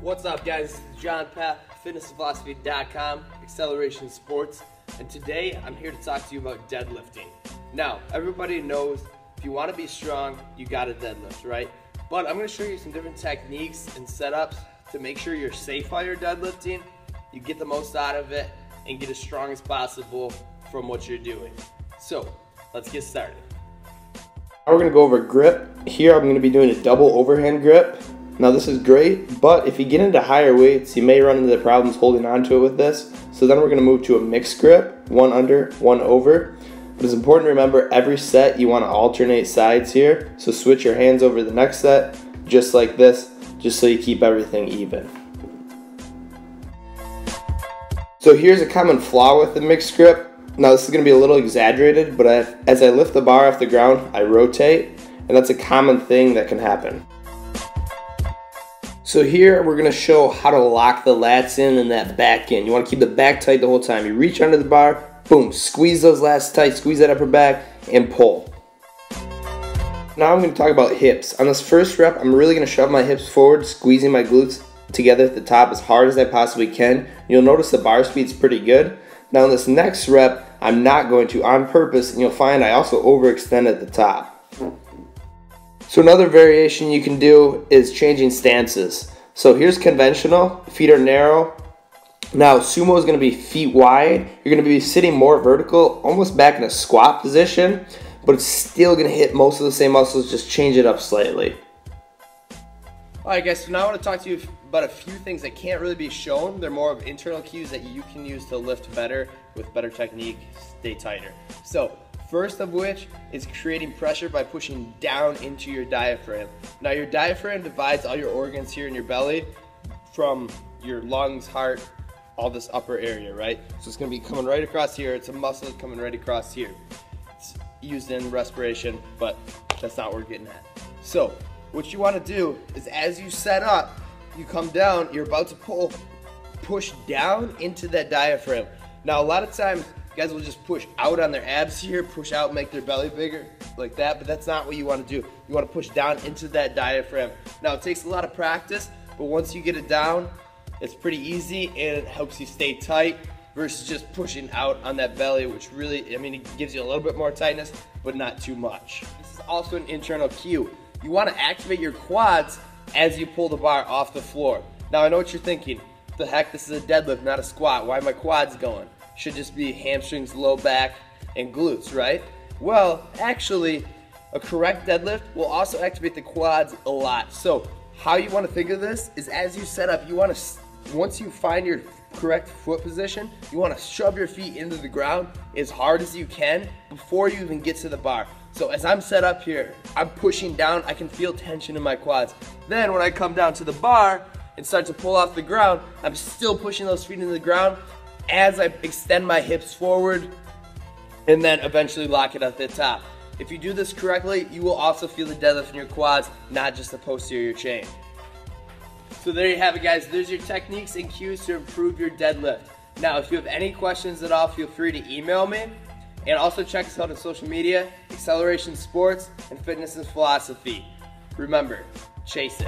What's up, guys? This is John Pat, fitnessandphilosophy.com, Acceleration Sports, and today I'm here to talk to you about deadlifting. Now, everybody knows if you want to be strong, you got to deadlift, right? But I'm going to show you some different techniques and setups to make sure you're safe while you're deadlifting, you get the most out of it, and get as strong as possible from what you're doing. So, let's get started. Now we're going to go over grip. Here I'm going to be doing a double overhand grip. Now this is great, but if you get into higher weights, you may run into the problems holding on to it with this. So then we're going to move to a mixed grip, one under, one over. But it's important to remember every set you want to alternate sides here. So switch your hands over the next set, just like this, just so you keep everything even. So here's a common flaw with the mixed grip. Now this is going to be a little exaggerated, but as I lift the bar off the ground, I rotate, and that's a common thing that can happen. So here we're going to show how to lock the lats in and that back in. You want to keep the back tight the whole time. You reach under the bar, boom, squeeze those lats tight, squeeze that upper back, and pull. Now I'm going to talk about hips. On this first rep, I'm really going to shove my hips forward, squeezing my glutes together at the top as hard as I possibly can. You'll notice the bar speed's pretty good. Now in this next rep, I'm not going to on purpose, and you'll find I also overextend at the top. So another variation you can do is changing stances. So here's conventional, feet are narrow. Now sumo is going to be feet wide. You're going to be sitting more vertical, almost back in a squat position, but it's still going to hit most of the same muscles, just change it up slightly. Alright guys, so now I want to talk to you about a few things that can't really be shown. They're more of internal cues that you can use to lift better with better technique, stay tighter. So first of which is creating pressure by pushing down into your diaphragm. Now your diaphragm divides all your organs here in your belly from your lungs, heart, all this upper area, right? So it's going to be coming right across here. It's a muscle coming right across here. It's used in respiration, but that's not what we're getting at. So what you want to do is as you set up, you come down, you're about to push down into that diaphragm. Now a lot of times guys will just push out on their abs here, push out, make their belly bigger like that, but that's not what you want to do. You want to push down into that diaphragm. Now it takes a lot of practice, but once you get it down, it's pretty easy and it helps you stay tight versus just pushing out on that belly, which really, it gives you a little bit more tightness, but not too much. This is also an internal cue. You want to activate your quads as you pull the bar off the floor. Now I know what you're thinking. The heck, this is a deadlift, not a squat. Why are my quads going? Should just be hamstrings, low back, and glutes, right? Well, actually, a correct deadlift will also activate the quads a lot. So how you want to think of this is as you set up, you want to, once you find your correct foot position, you want to shove your feet into the ground as hard as you can before you even get to the bar. So as I'm set up here, I'm pushing down, I can feel tension in my quads. Then when I come down to the bar and start to pull off the ground, I'm still pushing those feet into the ground as I extend my hips forward and then eventually lock it at the top. If you do this correctly, you will also feel the deadlift in your quads, not just the posterior chain. So there you have it, guys. There's your techniques and cues to improve your deadlift. Now, if you have any questions at all, feel free to email me. And also check us out on social media, Acceleration Sports, and Fitness and Philosophy. Remember, chase it.